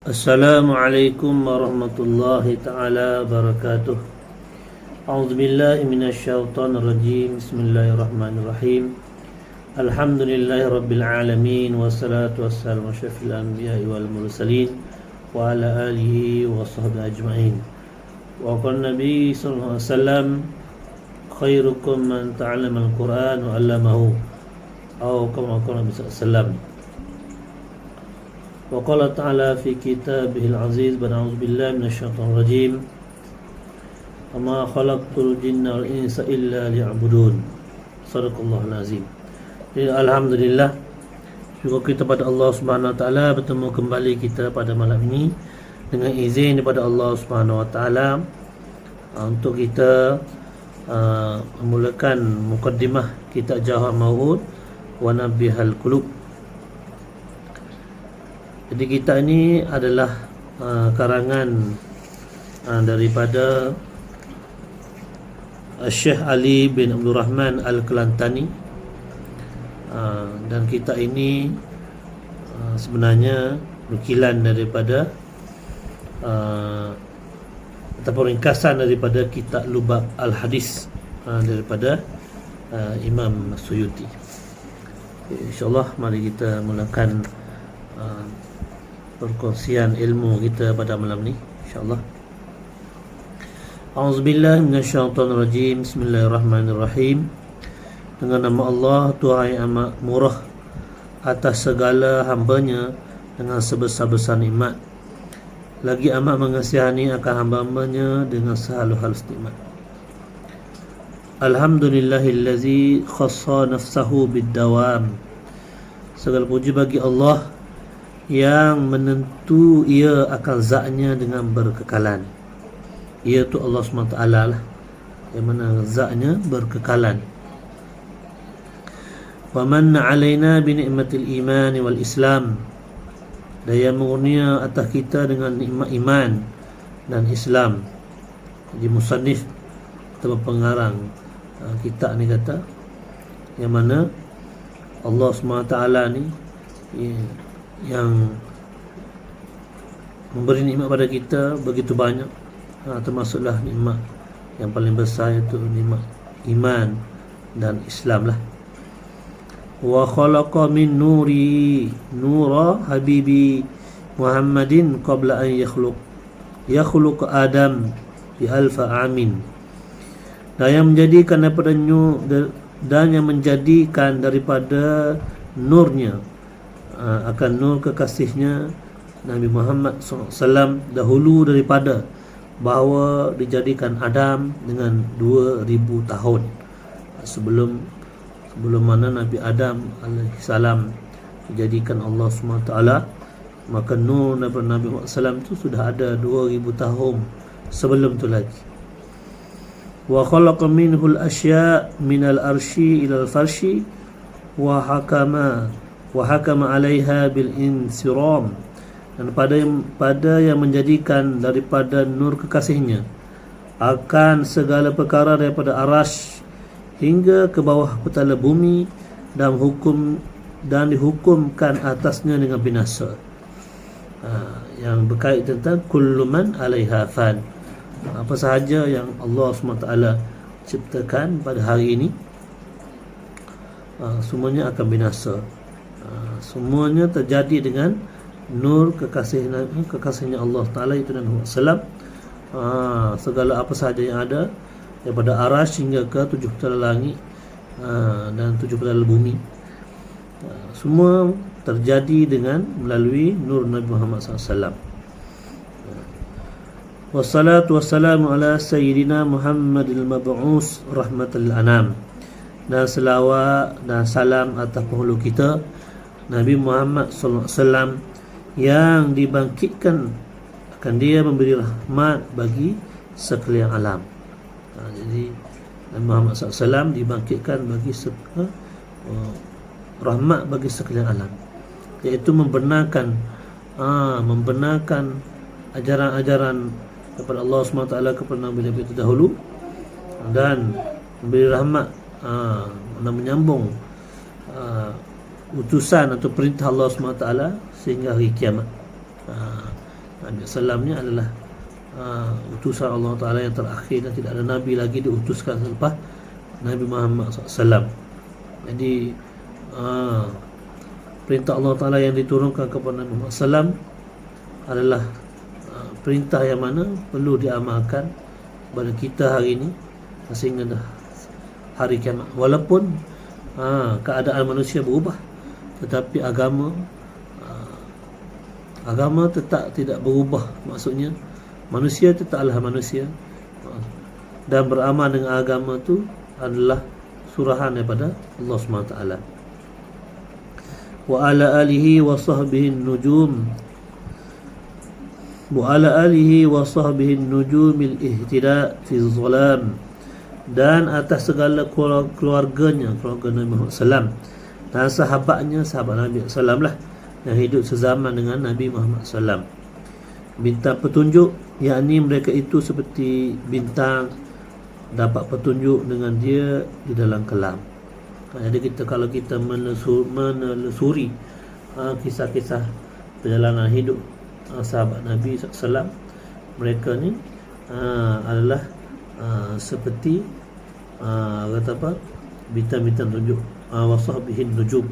Assalamualaikum warahmatullahi ta'ala wabarakatuh. A'udzu billahi minasyaitonir rajim. Bismillahirrahmanirrahim. Alhamdulillahi rabbil alamin wassalatu wassalamu ala asyrafil anbiya'i wal mursalin wa ala alihi wa sahbihi ajma'in. Wa qala nabi sallallahu alaihi wasallam khairukum man ta'allama al-Qur'an wa 'allamahu atau kama qala nabi sallallahu alaihi wasallam. Wa qala ta'ala fi kitabihil aziz a'udzu billahi minasyaitonir rajim. Wa ma khalaqtul jinna wal insa illa liya'budun. Shadaqallahul azim. Jadi alhamdulillah, syukur kita pada Allah Subhanahu wa taala bertemu kembali kita pada malam ini dengan izin daripada Allah Subhanahu wa taala untuk kita memulakan mukaddimah kitab Jawhar Mau'ud wa Nabihal Qulub. Jadi kita ini adalah karangan daripada Syekh Ali bin Abdul Rahman Al-Kelantani, dan kita ini sebenarnya nukilan daripada ataupun ringkasan daripada kitab Lubab Al-Hadis daripada Imam Suyuti. InsyaAllah mari kita mulakan perkongsian ilmu kita pada malam ni, insyaAllah. A'udzubillahi minasyaitonirrajim. Bismillahirrahmanirrahim. Dengan nama Allah, Tuhan yang amat murah atas segala hambanya dengan sebesar-besar nikmat, lagi amat mengasihani akan hamba-hambanya dengan sehalus-halus nikmat. Alhamdulillahillazi khassa nafsahu bid-dawam. Segala puji bagi Allah yang menentu ia akan zatnya dengan berkekalan. Ia tu Allah SWT lah, yang mana zatnya berkekalan. Wa manna alaina bi ni'matil iman wal islam. Dan yang mengurnia atas kita dengan nikmat iman dan Islam. Jadi musannif atau pengarang kitab ni kata, yang mana Allah SWT ni yang memberi nikmat pada kita begitu banyak, termasuklah nikmat yang paling besar, iaitu nikmat iman dan Islam lah. Wa khalaqa min nura habibi Muhammadin qabla an yakhluq Adam bi alfa amin. Dan yang menjadikan daripada dan yang menjadikan daripada nurnya, akan nur kekasihnya Nabi Muhammad SAW dahulu daripada bahawa dijadikan Adam dengan 2000 tahun sebelum mana Nabi Adam alaihissalam dijadikan Allah SWT, maka nur daripada Nabi Muhammad SAW itu sudah ada 2000 tahun sebelum tu lagi. Wa khalaqa minhul asya' minal arshi ilal farshi wa hakama 'alaiha bil insiram. Dan pada yang menjadikan daripada nur kekasihnya akan segala perkara daripada arasy hingga ke bawah petala bumi, dan dihukumkan atasnya dengan binasa. Yang berkait tentang kullu man 'alaiha fan. Apa sahaja yang Allah SWT ciptakan pada hari ini, semuanya akan binasa. Semuanya terjadi dengan nur kekasihnya Allah Ta'ala, itu Nabi Muhammad SAW. Segala apa sahaja yang ada daripada arasy hingga ke 7 petala langit dan 7 petala bumi, semua terjadi dengan melalui nur Nabi Muhammad SAW. Wassalatu wassalamu ala sayyidina Muhammadil mab'us rahmatal anam. Dan selawat dan salam atas penghulu kita Nabi Muhammad SAW yang dibangkitkan, akan dia memberi rahmat bagi sekalian alam. Jadi Nabi Muhammad SAW dibangkitkan bagi rahmat bagi sekalian alam, iaitu membenarkan ajaran-ajaran kepada Allah SWT kepada Nabi-Nabi terdahulu, dan memberi rahmat dan menyambung utusan atau perintah Allah SWT sehingga hari kiamat. Nabi Sallam ni adalah utusan Allah Ta'ala yang terakhir, dan tidak ada Nabi lagi diutuskan selepas Nabi Muhammad SAW. Jadi perintah Allah Ta'ala yang diturunkan kepada Nabi Muhammad SAW adalah perintah yang mana perlu diamalkan pada kita hari ini sehingga dah hari kiamat. Walaupun keadaan manusia berubah, tetapi agama tetap tidak berubah. Maksudnya manusia tetaplah manusia, dan beramal dengan agama tu adalah surahan daripada Allah SWT. Wa ala alihi wa sahbihi nujum, wa ala alihi wa sahbihi nujumil ihtida fi zalam, dan atas segala keluarganya, keluarga Nabi Muhammad SAW, dan sahabatnya, sahabat Nabi SAW lah, yang hidup sezaman dengan Nabi Muhammad SAW. Bintang petunjuk, yakni mereka itu seperti bintang, dapat petunjuk dengan dia di dalam kelam. Jadi kalau kita menelusuri kisah-kisah perjalanan hidup sahabat Nabi SAW, mereka ni adalah seperti kata apa, bintang-bintang tunjuk, wasahbihin nujum,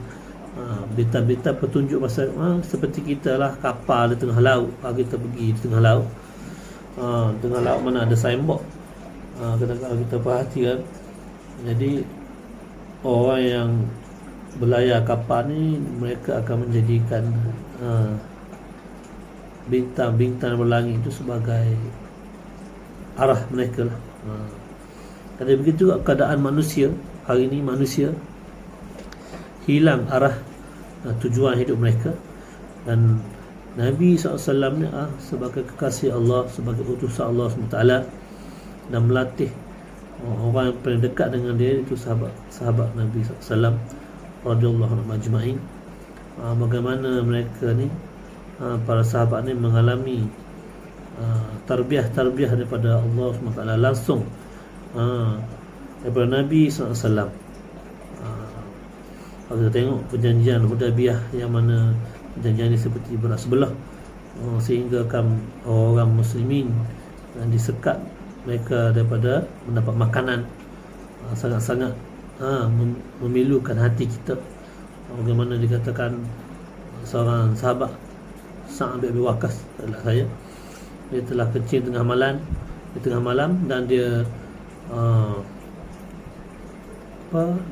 bintang-bintang petunjuk masa seperti kita lah, kapal di tengah laut. Kita pergi di tengah laut, tengah laut mana ada signboard, kalau kita perhatikan. Jadi orang yang berlayar kapal ni, mereka akan menjadikan bintang-bintang berlangit itu sebagai arah mereka lah. Jadi begitu juga keadaan manusia hari ini. Manusia hilang arah tujuan hidup mereka, dan Nabi SAW ni sebagai kekasih Allah, sebagai utusan Allah SWT, dan melatih orang yang paling dekat dengan dia, itu sahabat Nabi SAW radhiyallahu anhum ajma'in. Bagaimana mereka ni, para sahabat ni mengalami tarbiyah daripada Allah SWT langsung daripada Nabi SAW. Kalau kita tengok perjanjian Hudaybiyah, yang mana perjanjian ini seperti berat sebelah, sehingga orang muslimin disekat mereka daripada mendapat makanan, sangat-sangat memilukan hati kita. Bagaimana dikatakan seorang sahabat, Sa'ad bin Abi Waqqas adalah saya, dia telah kencing di tengah malam, dan dia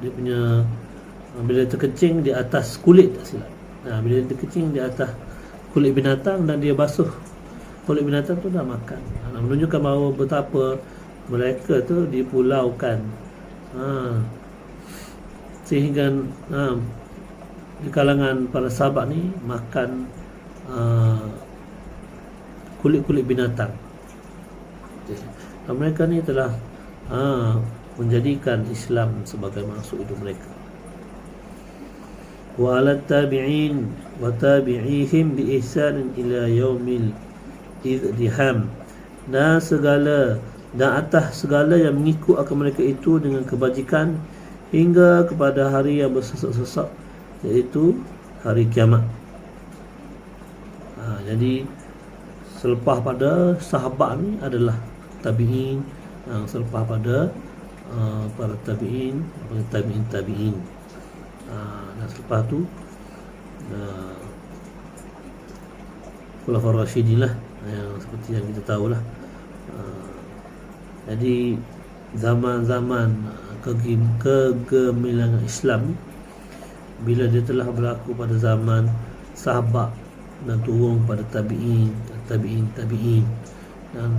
dia punya, bila terkencing di atas kulit, tak silap, bila dia terkencing di atas kulit binatang, dan dia basuh kulit binatang tu, dah makan. Menunjukkan bahawa betapa mereka tu dipulaukan, sehingga di kalangan para sahabat ni makan kulit-kulit binatang. Dan mereka ni telah menjadikan Islam sebagai masuk hidup mereka. Wa ala tabi'in wa tabi'ihim bi ihsan ila yaumil idham, dan atas segala yang mengikut akan mereka itu dengan kebajikan hingga kepada hari yang bersesak-sesak, iaitu hari kiamat. Jadi selepas pada sahabat ni adalah tabi'in, selepas pada para tabi'in, tabi'in, dan selepas tu Khulafaur Rasyidin lah, yang seperti yang kita tahulah. Jadi zaman-zaman kegemilangan Islam, bila dia telah berlaku pada zaman sahabat dan turun pada tabi'in, dan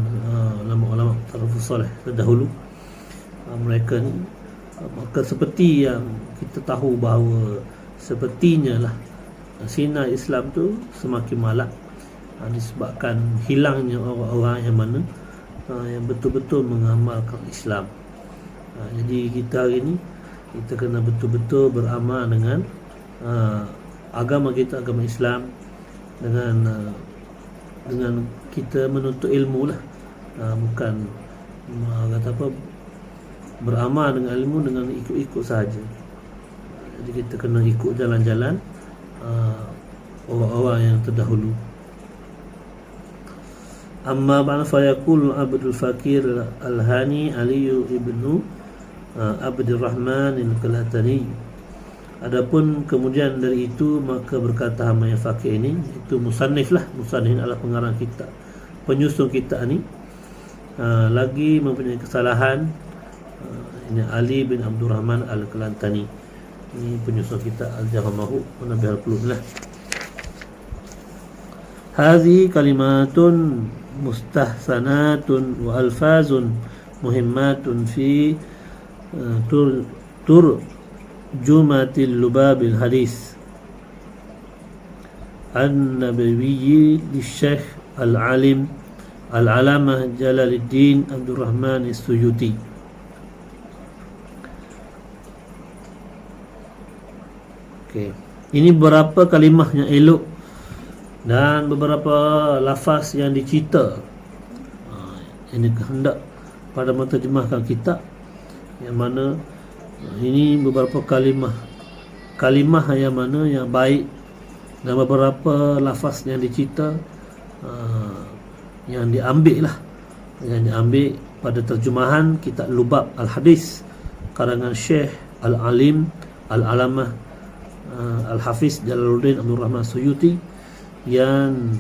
ulama-ulama salafus salih terdahulu, mereka ni, maka seperti yang kita tahu bahawa sepertinya lah sinar Islam tu semakin malak, disebabkan hilangnya orang-orang yang mana yang betul-betul mengamalkan Islam. Jadi kita hari ni, kita kena betul-betul beramal dengan agama kita, agama Islam, dengan kita menuntut ilmu lah, bukan kata apa, beramal dengan ilmu dengan ikut-ikut sahaja. Jadi kita kena ikut jalan-jalan orang-orang yang terdahulu. Amma ba'da fa yaqul Abdul Fakir Al-Hani Ali ibnu Abdurrahman Al-Kalatani. Adapun kemudian dari itu maka berkata hamba yang fakir ini, itu musannif lah, musannif adalah pengarang kitab, penyusun kitab ni, lagi mempunyai kesalahan. Ini Ali bin Abdurrahman Al-Kalantani, ini penyusun kitab Al-Jahamahu Nabi Al-Qulub lah. Hadhi kalimatun mustahsanatun wa alfazun muhimmatun fi turjumatil lubabil hadis an-nabawiyyi li-Syekh al-alim al-alamah Jalaluddin Abdurrahman As-Suyuti. Okay. Ini beberapa kalimah yang elok dan beberapa lafaz yang dicita yang dikehendak pada menterjemahkan kitab, yang mana ini beberapa kalimah yang mana yang baik, dan beberapa lafaz yang dicita yang diambil pada terjemahan kitab Lubab Al-Hadis karangan Syekh Al-Alim Al-Alamah Al-Hafiz Jalaluddin Abdurrahman Suyuti, yang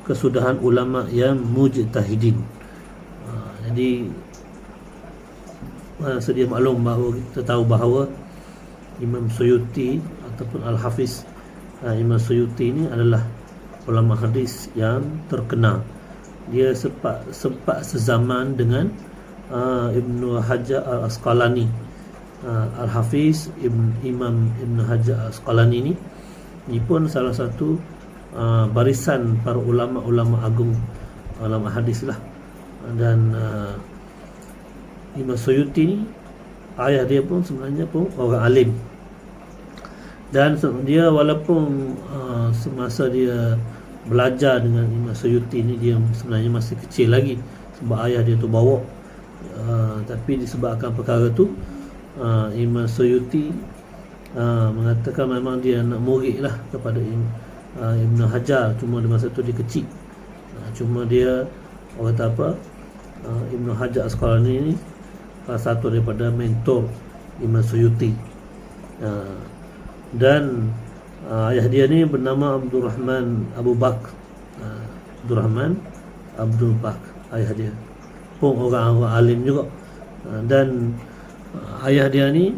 kesudahan ulama yang mujtahidin. Jadi sedia maklum bahawa kita tahu bahawa Imam Suyuti ataupun Al-Hafiz Imam Suyuti ini adalah ulama hadis yang terkenal. Dia sempat sezaman dengan Ibnu Hajar Al-Asqalani. Al-Hafiz Imam Ibnu Hajar Al-Asqalani ini pun salah satu barisan para ulama-ulama agung, ulama hadis lah. Dan Imam Suyuti ni, ayah dia pun sebenarnya pun orang alim, dan dia walaupun semasa dia belajar dengan Imam Suyuti ni, dia sebenarnya masih kecil lagi sebab ayah dia tu bawa, tapi disebabkan perkara tu Imam Suyuti mengatakan memang dia nak murid lah kepada Ibnu Hajar, cuma di masa tu dia kecil. Cuma dia, orang kata apa, Ibnu Hajar Asqalani ni salah satu daripada mentor Imam Suyuti. Dan ayah dia ni bernama Abdurrahman Abu Bakr. Abdurrahman Abdul Bakr ayah dia, pun orang alim juga. Dan ayah dia ni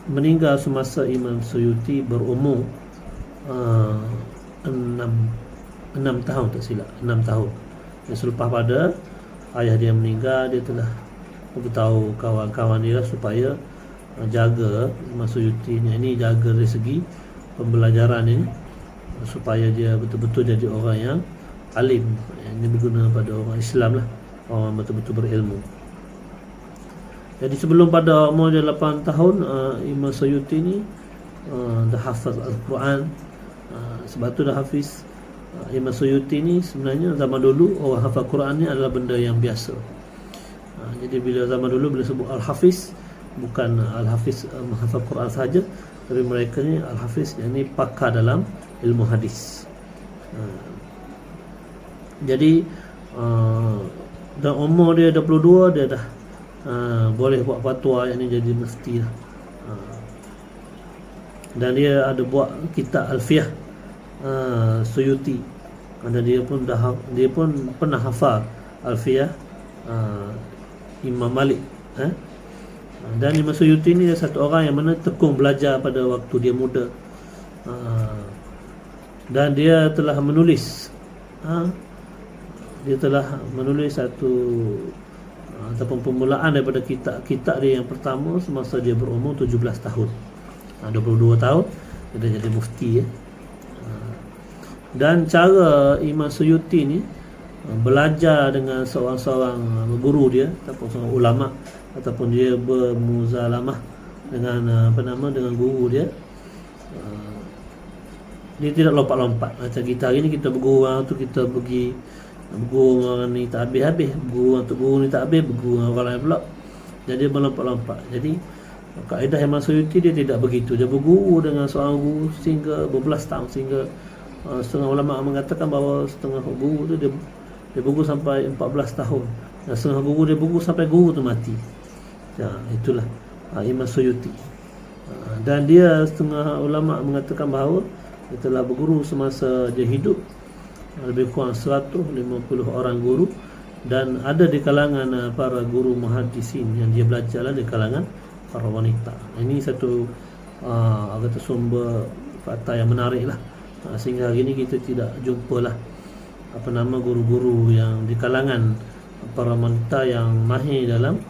meninggal semasa Imam Suyuti berumur 6 tahun, tak silap 6 tahun. Dan selepas pada ayah dia meninggal, dia telah beritahu kawan-kawan dia supaya jaga Imam Suyuti ini, jaga dari segi pembelajaran ini, supaya dia betul-betul jadi orang yang alim. Ini berguna pada orang Islam lah, orang betul-betul berilmu. Jadi sebelum pada umur dia 8 tahun, Imam Suyuti ni dah hafaz Al-Quran. Sebab tu dah hafiz. Imam Suyuti ni sebenarnya zaman dulu orang hafal Quran ni adalah benda yang biasa. Jadi bila zaman dulu bila sebut Al-Hafiz, bukan Al-Hafiz menghafal Quran sahaja, tapi mereka ni Al-Hafiz yang ni pakar dalam ilmu hadis. Jadi dan umur dia 22, dia dah boleh buat fatwa yang ni, jadi mufti lah. Dan dia ada buat kitab Alfiyah Suyuti. Kerana dia pun pernah hafal Alfiyah Imam Malik. Dan Imam Suyuti ni dia satu orang yang mana tekun belajar pada waktu dia muda. Dan dia telah menulis satu ataupun permulaan daripada kitab dia yang pertama semasa dia berumur 17 tahun. 22 tahun dia dah jadi mufti ya. Dan cara Imam Suyuti ni belajar dengan seorang guru dia ataupun seorang ulama, ataupun dia bermuzalamah dengan dengan guru dia, dia tidak lompat-lompat. Macam kita hari ni, kita berguru orang tu, kita pergi berguru orang ni tak habis-habis, berguru untuk guru ni tak habis, berguru orang lain pula. Jadi dia berlompat-lompat. Jadi kaedah Imam Suyuti dia tidak begitu. Dia berguru dengan seorang guru sehingga berbelas tahun, sehingga Setengah ulama mengatakan bahawa setengah guru tu dia guru sampai 14 tahun, dan setengah guru dia guru sampai guru tu mati. Itulah Imam Suyuti. Dan dia, setengah ulama mengatakan bahawa dia telah berguru semasa dia hidup lebih kurang 150 orang guru, dan ada di kalangan para guru muhaddisin yang dia belajar di kalangan para wanita. Ini satu kata sumber fakta yang menarik lah. Sehingga hari ini kita tidak jumpalah guru-guru yang di kalangan para wanita yang mahir dalam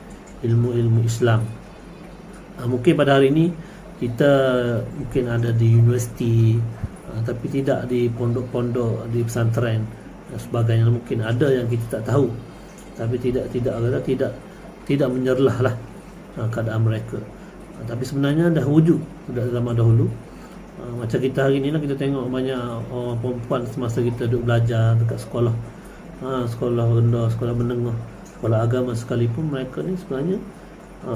ilmu-ilmu Islam. Mungkin pada hari ini kita mungkin ada di universiti, tapi tidak di pondok-pondok, di pesantren dan sebagainya. Mungkin ada yang kita tak tahu, tapi tidak menyerlah lah keadaan mereka. Tapi sebenarnya dah wujud sudah zaman dahulu. Macam kita hari ni lah, kita tengok banyak orang perempuan semasa kita duduk belajar dekat sekolah, sekolah rendah, sekolah menengah, sekolah agama sekalipun, mereka ni sebenarnya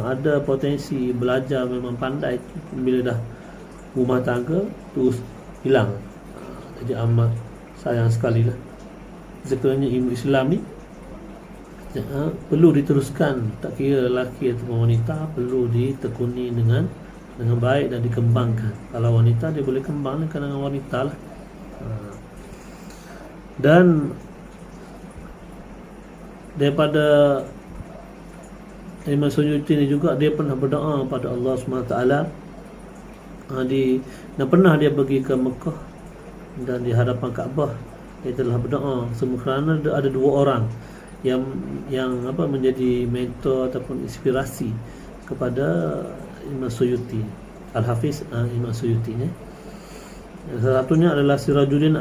ada potensi belajar, memang pandai. Bila dah rumah tangga terus hilang. Jadi amat sayang sekali lah. Sekiranya ilmu Islam ni perlu diteruskan, tak kira lelaki atau wanita, perlu ditekuni dengan baik dan dikembangkan. Kalau wanita, dia boleh kembangkan dengan wanita lah. Dan daripada Imam Suyuti ni juga, dia pernah berdoa pada Allah SWT. Dan pernah dia pergi ke Mekah, dan di hadapan Kaabah dia telah berdoa semua, kerana ada dua orang yang menjadi mentor ataupun inspirasi kepada Imam Suyuti, Al-Hafiz Imam Suyuti ni. Salah satunya adalah Sirajuddin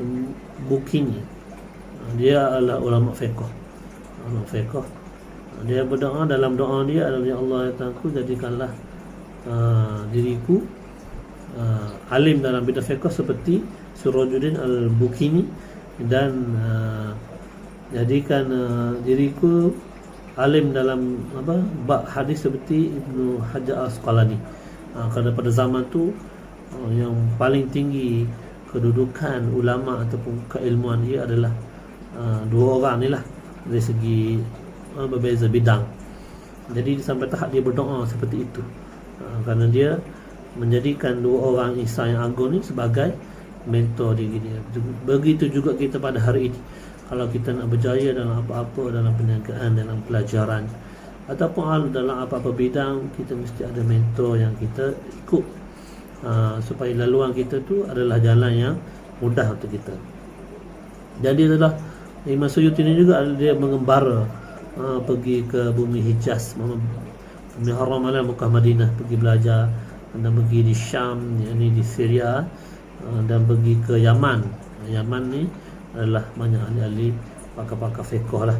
Al-Bukini. Dia adalah ulama fiqh. Dia berdoa, dalam doa dia adalah, ya Allah, ya Tuhanku, jadikanlah diriku alim dalam bidang fiqh seperti Sirajuddin Al-Bukini, dan jadikan diriku alim dalam bab hadis seperti Ibnu Hajar Asqalani. Kerana pada zaman tu yang paling tinggi kedudukan ulama ataupun keilmuan dia adalah dua orang ni lah, dari segi berbeza bidang. Jadi sampai tahap dia berdoa seperti itu, kerana dia menjadikan dua orang insan yang agung ni sebagai mentor diri dia. Begitu juga kita pada hari ini. Kalau kita nak berjaya dalam apa-apa, dalam perniagaan, dalam pelajaran, ataupun dalam apa-apa bidang, kita mesti ada mentor yang kita ikut, supaya laluan kita tu adalah jalan yang mudah untuk kita. Jadi adalah Imam Suyuti ini juga dia mengembara, pergi ke bumi Hijaz, bumi haram ala Mekah Madinah, pergi belajar, dan pergi di Syam, yakni di Syria, dan pergi ke Yaman. Yaman ni adalah banyak ahli-ahli pakar-pakar fiqh lah.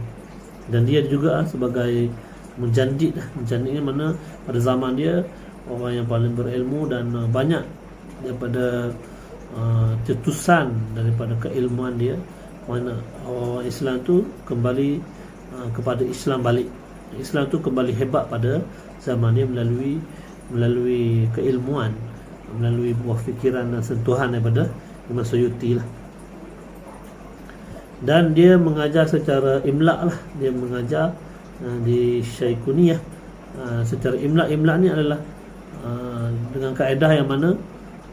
Dan dia juga sebagai mujandid lah. Mujandid ni mana pada zaman dia orang yang paling berilmu, dan banyak daripada cetusan daripada keilmuan dia, mana orang Islam tu kembali kepada Islam balik. Islam tu kembali hebat pada zaman dia melalui keilmuan, melalui buah fikiran dan sentuhan daripada Imam Suyuti lah. Dan dia mengajar secara imla' lah. Dia mengajar di Syaikhuniyah secara imla'. Imla' ni adalah dengan kaedah yang mana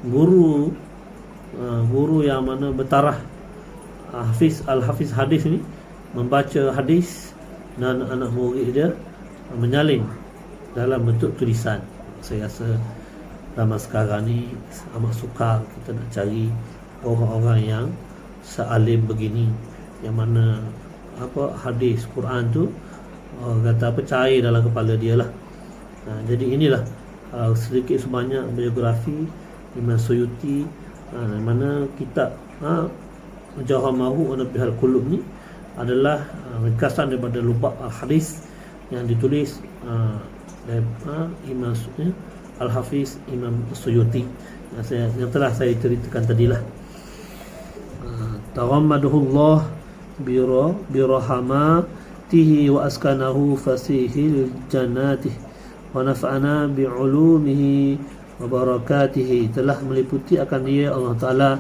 guru yang mana bertarah Al-Hafiz hadis ni membaca hadis, dan anak murid dia menyalin dalam bentuk tulisan. Saya rasa zaman sekarang ni amat sukar kita nak cari orang-orang yang sealim begini, yang mana hadis Quran tu cair dalam kepala dia lah. Jadi inilah sedikit sebanyak biografi Imam Suyuti, mana kitab Jawhamahu wa Nabihal Qulub ni adalah ringkasan daripada lubak al-hadis yang ditulis Imam Al-Hafiz Imam Suyuti yang telah saya ceritakan tadilah. Taghammadahullah birahmatihi wa askanahu fasihil jannatih wa nafa'ana bi'ulumihi wa barakatihi. Telah meliputi akan dia Allah Ta'ala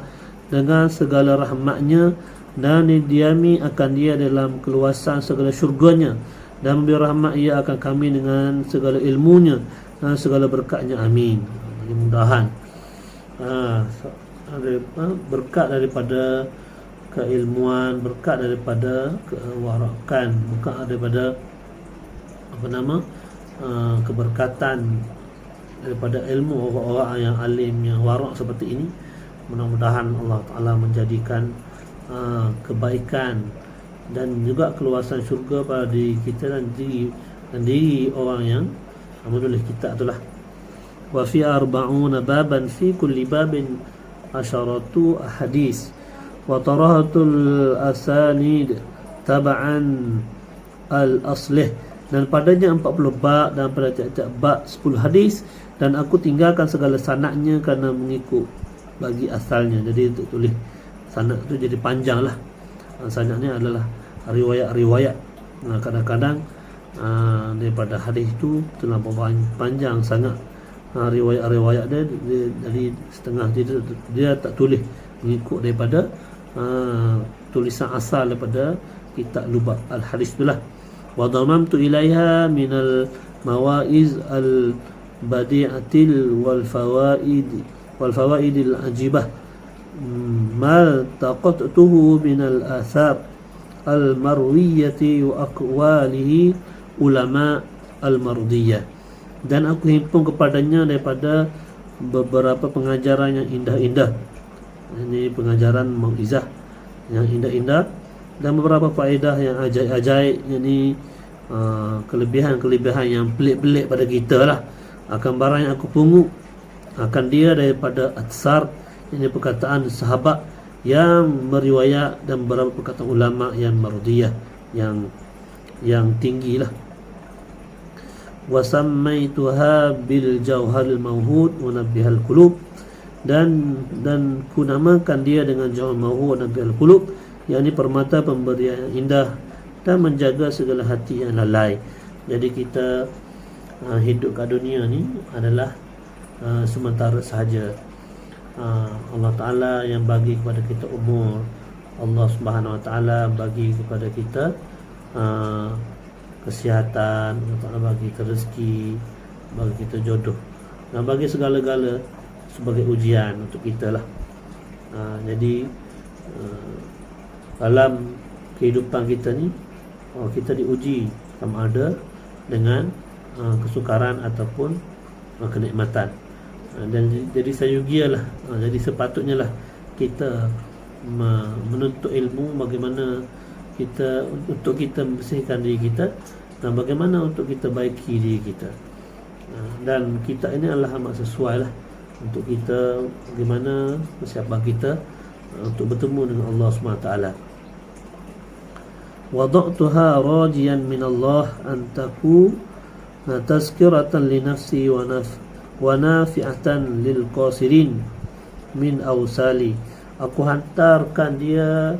dengan segala rahmatnya, dan didiami akan dia dalam keluasan segala syurganya, dan memberi rahmat ia akan kami dengan segala ilmunya dan segala berkatnya. Amin. Mudah-mudahan berkat daripada keilmuan, berkat daripada kewarakan, berkat daripada keberkatan daripada ilmu orang-orang yang alim, yang warak seperti ini. Mudah-mudahan Allah Ta'ala menjadikan kebaikan dan juga keluasan syurga pada diri kita dan diri orang yang menulis kitab itulah. Wa fi 40 baban fi kulli babin asharatu ahadis wa tarahatul asanid tab'an al-aslih, dan padanya 40 bab, dan pada tiap-tiap bab 10 hadis, dan aku tinggalkan segala sanadnya kerana mengikut bagi asalnya. Jadi untuk tulis sanad tu jadi panjang lah. Sanadnya adalah riwayat-riwayat. Kadang-kadang daripada hadis tu terlalu panjang sangat riwayat-riwayat dia, jadi setengah dia tak tulis mengikut daripada tulisan asal daripada kitab Lubab al-Hadis itulah. Wa dhamamtu ilaiha minal mawaiz al-badi'atil wal fawaidil ajibah ma taqattuhu minal athar al-marwiyati wa aqwalihi ulama al-mardiyah, dan aku himpun kepadanya daripada beberapa pengajaran yang indah-indah. Ini pengajaran mauizah yang indah-indah, dan beberapa faedah yang ajaib-ajaib, yakni kelebihan-kelebihan yang pelik-pelik pada kita lah. Akan barang yang aku pungut akan dia daripada atsar, ini perkataan sahabat yang meriwayat, dan beberapa perkataan ulama yang mardiyah, yang tinggi lah. Wa sammaituha bil jauharil mawhud wa nabihal qulub, dan ku namakan dia dengan jauhar mawhud dan nabihal qulub, yakni permata pemberian yang indah dan menjaga segala hati yang lalai. Jadi kita hidup kat dunia ni adalah sementara sahaja. Allah Ta'ala yang bagi kepada kita umur, Allah Subhanahu Wa Ta'ala bagi kepada kita kesihatan, Allah Ta'ala bagi kita rezeki, bagi kita jodoh, dan bagi segala-gala sebagai ujian untuk kita lah. Jadi dalam kehidupan kita ni kita diuji sama ada dengan kesukaran ataupun kenikmatan. Dan jadi sayugialah, jadi sepatutnya lah kita menuntut ilmu bagaimana kita untuk kita membersihkan diri kita, dan bagaimana untuk kita baiki diri kita. Dan kita ini adalah amat sesuai lah untuk kita bagaimana persiapan kita untuk bertemu dengan Allah SWT. Wada'tuha rajiyan min Allah an taku tazkiratan li nafsi wa nafi'atan lil qasirin min awsali. Aku hantarkan dia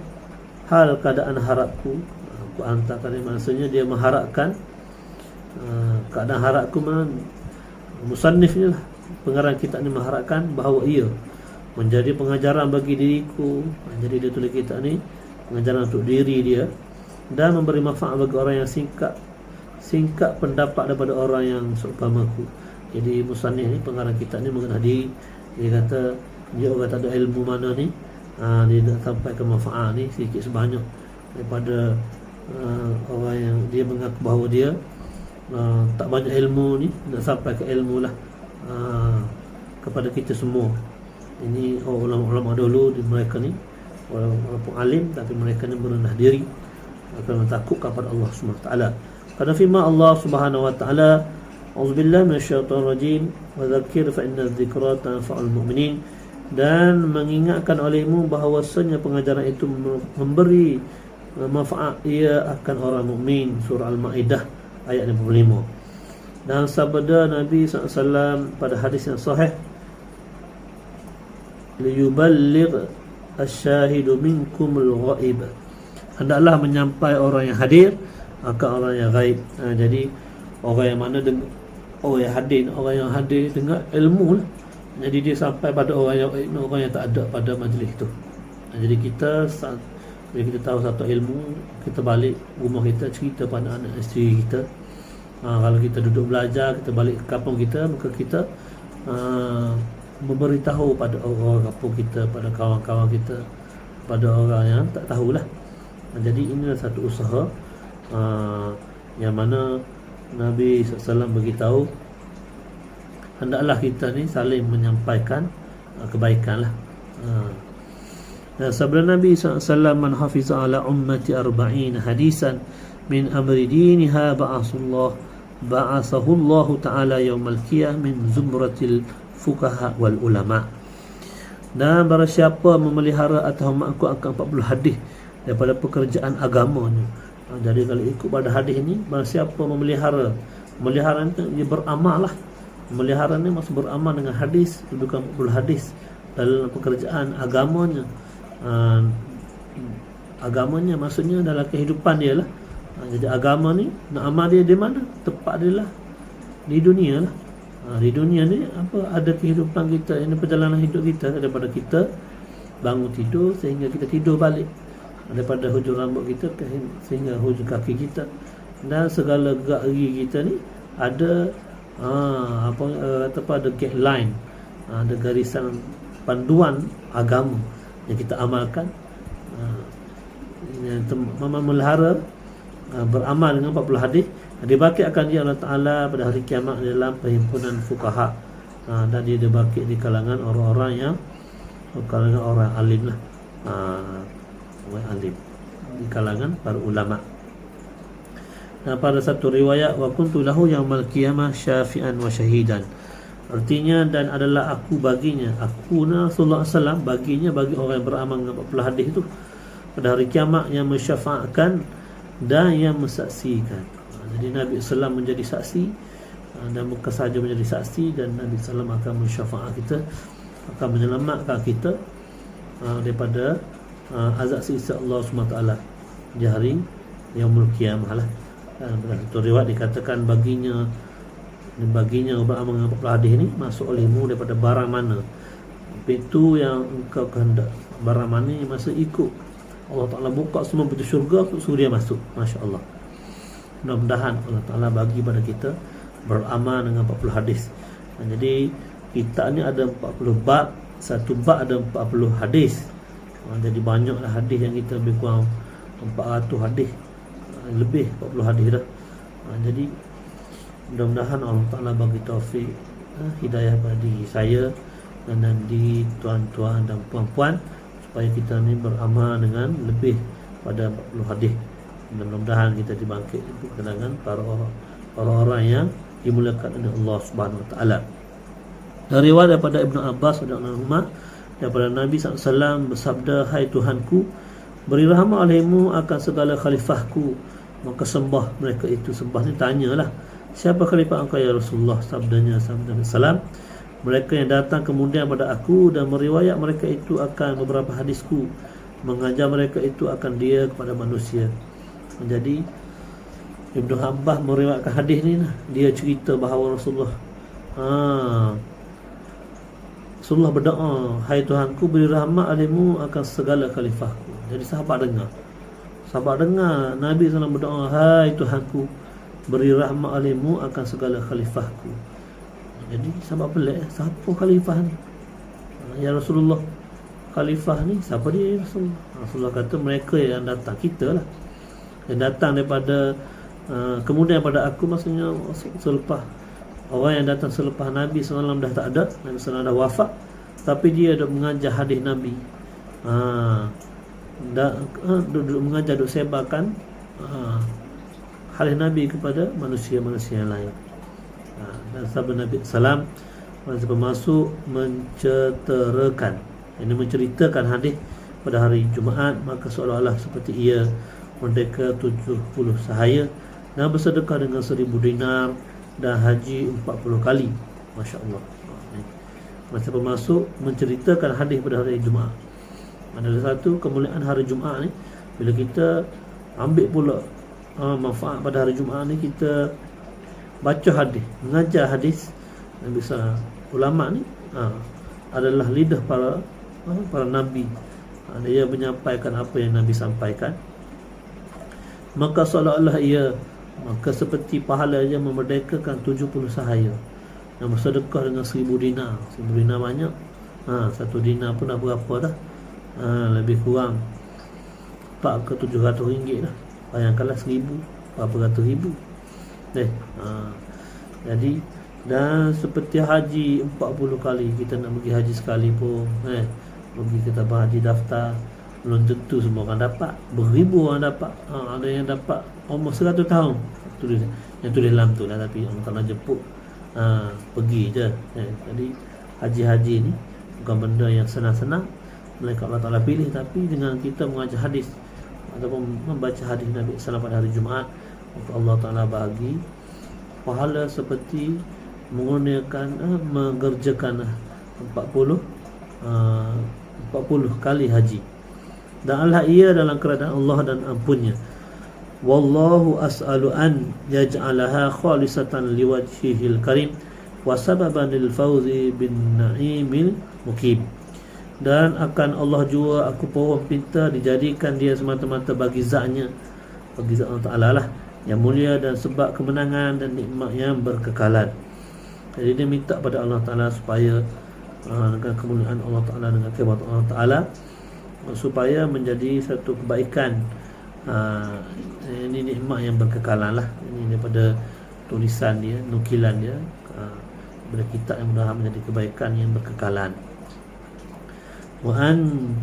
hal keadaan harapku. Aku hantarkan dia, maksudnya dia mengharapkan keadaan harapku. Musannifnya lah, pengarang kitab ni mengharapkan bahawa ia menjadi pengajaran bagi diriku. Jadi dia tulis kitab ni pengajaran untuk diri dia, dan memberi manfaat bagi orang yang singkat pendapat daripada orang yang seumpamaku. Jadi musannif ni, pengarang kitab ni mengenal diri. Dia kata dia orang tak ada ilmu mana ni, dia nak sampaikan manfaat ni sedikit sebanyak daripada orang yang dia mengaku bahawa dia tak banyak ilmu ni, nak sampai ke ilmu lah kepada kita semua. Ini ulama-ulama dulu, mereka ni walaupun alim tapi mereka ni merendah diri kerana takut kepada Allah SWT. Pada firman Allah Subhanahu Wa Taala, A'udzubillahi minasyaitonir rajim, wa dzakir fa inna dzikra tanfa'ul mu'minin, dan mengingatkan olehmu bahawasanya pengajaran itu memberi manfaat ia akan orang mukmin. Surah Al-Maidah ayat 55. Dan sabda Nabi SAW pada hadis yang sahih, liyuballigh asy-syahidu minkumul ghaib, hendaklah menyampai orang yang hadir akan orang yang gaib. Jadi orang yang mana dengar, orang yang hadir dengar ilmu lah. Jadi dia sampai pada orang yang tak ada pada majlis tu. Jadi kita saat bila kita tahu satu ilmu, kita balik rumah kita cerita pada anak isteri kita. Kalau kita duduk belajar, kita balik ke kampung kita, maka kita memberitahu pada orang kampung kita, pada kawan-kawan kita, pada orang yang tak tahulah. Jadi inilah satu usaha yang mana Nabi SAW beritahu hendaklah kita ni saling menyampaikan kebaikan lah. Sabda Nabi SAW, man hafiza ala ummati arba'in hadisan min amri diniha ba'asahu Allah Ta'ala yawmal qiyamah min zumratil fuqaha wal ulama. Dan barang siapa memelihara atau mengaku akan 40 hadis daripada pekerjaan agamanya. Jadi kalau ikut pada hadis ni, barang siapa memelihara ni dia beramal lah. Memelihara ni maksud beramal dengan hadis, dudukan 40 hadis dalam pekerjaan agamanya. Agamanya maksudnya dalam kehidupan dia lah. Jadi agama ni nak amal dia di mana? Tempat dia lah, di dunia lah. Di dunia ni apa, ada kehidupan kita, ini perjalanan hidup kita daripada kita bangun tidur sehingga kita tidur balik, daripada hujung rambut kita sehingga hujung kaki kita, dan segala gerak gigi kita ni ada ada guideline, ada garisan panduan agama yang kita amalkan. Memelihara beramal dengan 40 hadis dibangkit akan dia Allah Ta'ala pada hari kiamat dalam perhimpunan fuqaha, dan dia dibangkit di kalangan orang-orang alim lah, orang alim di kalangan para ulama. Dan pada satu riwayat, wa kuntu lahu yaumal qiyamah syafi'an wa syahidan, artinya dan adalah aku baginya, aku Rasulullah SAW baginya, bagi orang yang beramal dengan 40 hadis itu pada hari kiamat, yang mensyafaatkan dan yang mensaksikan. Jadi Nabi SAW menjadi saksi, dan bukan sahaja menjadi saksi, dan Nabi SAW akan mensyafaat kita, akan menyelamatkan kita daripada azab siksa Allah SWT di hari yaumul qiyamah lah. Dan pada satu riwayat dikatakan baginya beramal dengan 40 hadis ni masuk olehmu daripada barang mana, pintu yang engkau kehendak. Barang mana yang masa ikut Allah Ta'ala buka semua pintu syurga, suruh dia masuk. Masya Allah. Mudah-mudahan Allah Ta'ala bagi pada kita beramal dengan 40 hadis. Jadi kita ni ada 40 bab, satu bab ada 40 hadis. Jadi banyaklah hadis yang kita lebih kurang 400 hadis, lebih 40 hadis dah. Jadi mudah-mudahan Allah Ta'ala bagi taufik, hidayah bagi saya dan di tuan-tuan dan puan-puan, supaya kita ni beramal dengan lebih pada 40 hadis. Mudah-mudahan kita dibangkit di kalangan para orang yang dimuliakan oleh Allah Subhanahu Wa Taala. Dari riwayat daripada Ibnu Abbas radhiyallahu anhu, daripada Nabi SAW bersabda, hai Tuhanku, beri rahmat alaihimu akan segala khalifahku. Maka sembah mereka itu, sembah ni tanyalah, siapa khalifah engkau ya Rasulullah? Sabdanya SAW, mereka yang datang kemudian pada aku dan meriwayat mereka itu akan beberapa hadisku, mengajar mereka itu akan dia kepada manusia. Jadi Ibnu Abbas meriwayatkan hadis ni lah. Dia cerita bahawa Rasulullah berdoa, hai Tuhanku, beri rahmat alaihimu akan segala khalifahku. Jadi sahabat dengar Nabi SAW berdoa, hai Tuhanku, beri rahmat alaihimu akan segala khalifahku. Jadi sahabat pelik, siapa khalifah ni? Ya Rasulullah, khalifah ni siapa dia ya Rasulullah? Rasulullah kata, mereka yang datang, kita lah yang datang daripada kemudian pada aku, maksudnya selepas orang yang datang selepas Nabi SAW dah tak ada, Nabi SAW dah wafat, tapi dia duduk mengajar hadis Nabi, duduk mengajar, duduk sebarkan hadis Nabi kepada manusia-manusia yang lain. Dan sabda Nabi SAW masa masuk menceritakan, ini menceritakan hadis pada hari Jumaat, maka seolah-olah seperti ia merdeka 70 sahaya dan bersedekah dengan 1000 dinar dan haji 40 kali. Masya Allah. Masa masuk menceritakan hadis pada hari Jumaat. Ada satu kemuliaan hari Jumaat ni, bila kita ambil pula manfaat pada hari Jumaat ni, kita baca hadis, mengajar hadis. Dan bisa ulama ni adalah lidah para nabi, Dia menyampaikan apa yang Nabi sampaikan, maka seolah-olah maka seperti pahala dia memerdekakan 70 sahaya dan bersedekah dengan 1000 dinar. 1000 dinar banyak. Satu dinar pun dah berapa dah? Lebih kurang 4 ke 700 ringgit dah. Bayangkanlah 1000 berapa ratus ribu. Jadi, dan seperti haji 40 kali, kita nak pergi haji sekali pun, pergi ke tempat haji daftar, belum tentu semua orang dapat. Beribu orang dapat. Ada yang dapat umur 100 tahun. Yang tulis dalam tu lah, tapi Allah Ta'ala jemput, pergi je. Jadi haji-haji ni bukan benda yang senang-senang. Mereka Allah Ta'ala pilih, tapi dengan kita mengajar hadis ataupun membaca hadis Nabi SAW pada hari Jumaat, maka Allah Ta'ala bagi pahala seperti mengerjakan 40 kali haji. Dan Allah dalam keadaan Allah dan ampunnya. Wallahu as'alu an yaj'alaha khalisatan liwajhihil karim wa sababan lil fawzi bin na'imil mukim. Dan akan Allah jua aku pohon pinta dijadikan dia semata-mata bagi zatnya, bagi zat Allah Ta'ala lah yang mulia, dan sebab kemenangan dan nikmat yang berkekalan. Jadi dia minta pada Allah Ta'ala supaya dengan kemuliaan Allah Ta'ala, dengan kehebatan Allah Ta'ala, supaya menjadi satu kebaikan. Ini nikmat yang berkekalan lah. Ini daripada tulisan dia, nukilan dia, daripada kitab yang mudah menjadi kebaikan yang berkekalan. Wa an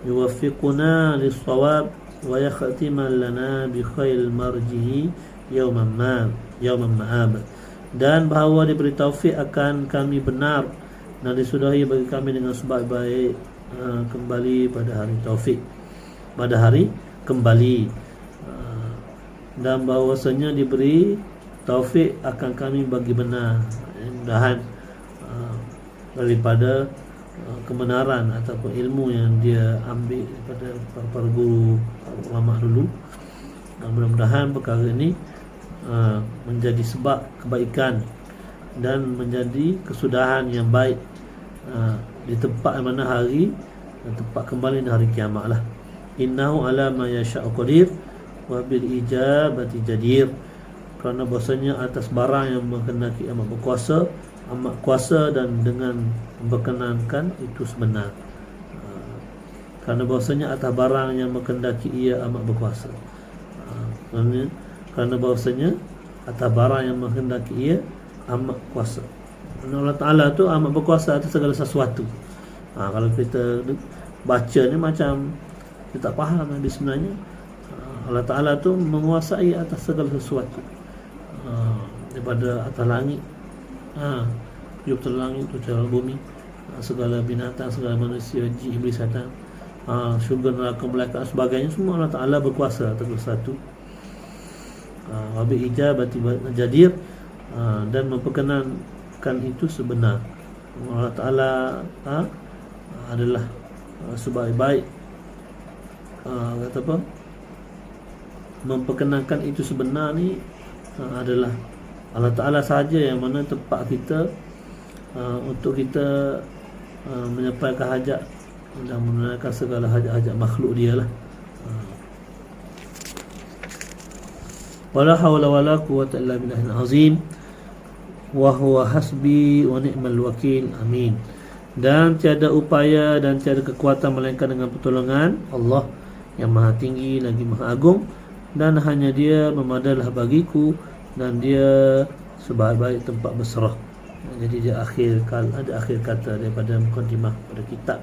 yuwaffiquna lis-shawab wa yakhtima lana bi khairil marji'i yawman ma'ab. Dan bahawa diberi taufik akan kami benar dan disudahi bagi kami dengan sebaik-baik kembali pada hari taufik, pada hari kembali, dan bahawasanya diberi taufik akan kami bagi benar, mudahan daripada kebenaran ataupun ilmu yang dia ambil daripada para guru, para ulama dulu. Dan mudah-mudahan perkara ini menjadi sebab kebaikan dan menjadi kesudahan yang baik di tempat mana hari dan tempat kembali di hari kiamat lah. Innahu ala ma yasha'u qadir wa bil ijabati jadir. Kerana bahasanya atas barang yang menghendaki amat berkuasa, amat kuasa, dan dengan berkenankan itu sebenar. Kerana bahasanya atas barang yang menghendaki ia amat berkuasa. Kerana bahasanya atas barang yang menghendaki ia amat kuasa. Allah Ta'ala tu amat berkuasa atas segala sesuatu. Kalau kita baca ni macam kita tak faham yang sebenarnya Allah Ta'ala tu menguasai atas segala sesuatu, daripada atas langit, tujuh langit, tujuh bumi, segala binatang, segala manusia, jin, iblis, syaitan, syurga, neraka, malaikat, sebagainya, semua Allah Ta'ala berkuasa atas sesuatu. Wabi ijabati jadir, dan memperkenankan itu sebenar. Allah Ta'ala adalah sebaik-baik, kata apa, memperkenankan itu sebenar ni adalah Allah Ta'ala sahaja yang mana tempat kita untuk kita menyampaikan hajat dan menunaikan segala hajat-hajat makhluk dia lah. Wala hawla wala quwwata illa billahil azim wa huwa hasbi wa ni'mal wakil. Amin. Dan tiada upaya dan tiada kekuatan melainkan dengan pertolongan Allah yang maha tinggi lagi maha agung, dan hanya dia memadalah bagiku, dan dia sebaik-baik tempat berserah. Jadi dia akhir kata daripada mukadimah pada kitab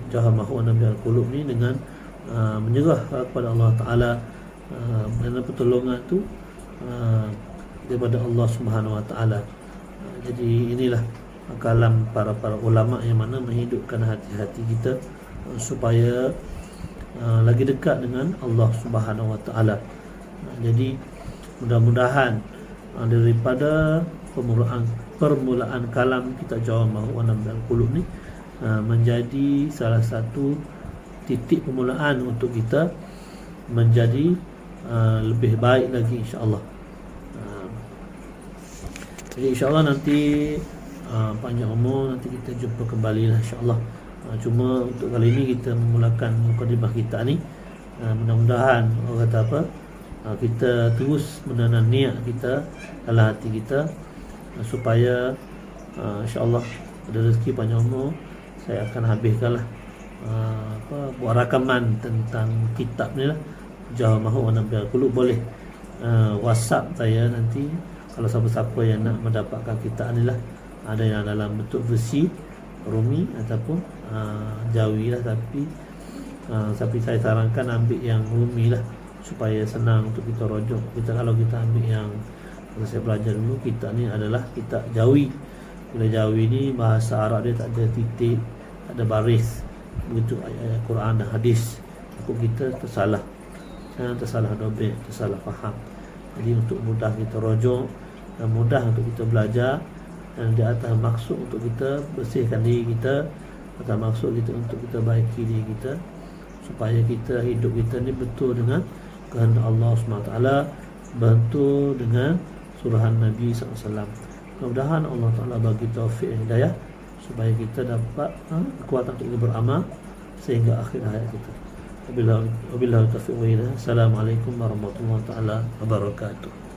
Jahamahun Nabi Al-Qulub ni dengan menyerah kepada Allah Ta'ala, dan pertolongan tu daripada Allah Subhanahu Wa Ta'ala. Jadi inilah kalam para ulama yang mana menghidupkan hati-hati kita supaya lagi dekat dengan Allah Subhanahu Wa Ta'ala. Jadi mudah-mudahan daripada permulaan kalam kita Jahamahun Nabi Al-Qulub ni menjadi salah satu titik permulaan untuk kita menjadi lebih baik lagi, insya-Allah. Jadi insya-Allah nanti panjang umur nanti kita jumpa kembali lah, insya-Allah. Cuma untuk kali ini kita memulakan mukadimah kita ni. Mudah-mudahan orang kata apa, kita terus menanam niat kita dalam hati kita, supaya insya-Allah ada rezeki panjang umur saya akan habiskanlah buat rakaman tentang kitab ni lah, Jawahirul Nabil Qulub. Boleh WhatsApp saya nanti kalau siapa-siapa yang nak mendapatkan kitab ni lah. Ada yang dalam bentuk versi Rumi ataupun Jawi lah, tapi saya sarankan ambil yang Rumi lah supaya senang untuk kita rujuk. Kalau kita ambil yang saya belajar dulu, kitab ni adalah kitab Jawi. Bila Jawi ni bahasa Arab dia tak ada titik, tak ada baris, begitu ayat Quran dan hadis. Takut kita tersalah dobek, tersalah faham. Jadi untuk mudah kita rujuk dan mudah untuk kita belajar, dan di atas maksud untuk kita bersihkan diri kita, atas maksud kita untuk kita baiki diri kita, supaya kita hidup kita ni betul dengan kehendak Allah SWT, betul dengan suruhan Nabi SAW. Mudah-mudahan Allah Ta'ala bagi taufik dan hidayah supaya kita dapat kekuatan untuk kita beramal sehingga akhir hayat kita. Wabillahi taufiq wa hidayah. Assalamualaikum warahmatullahi wabarakatuh.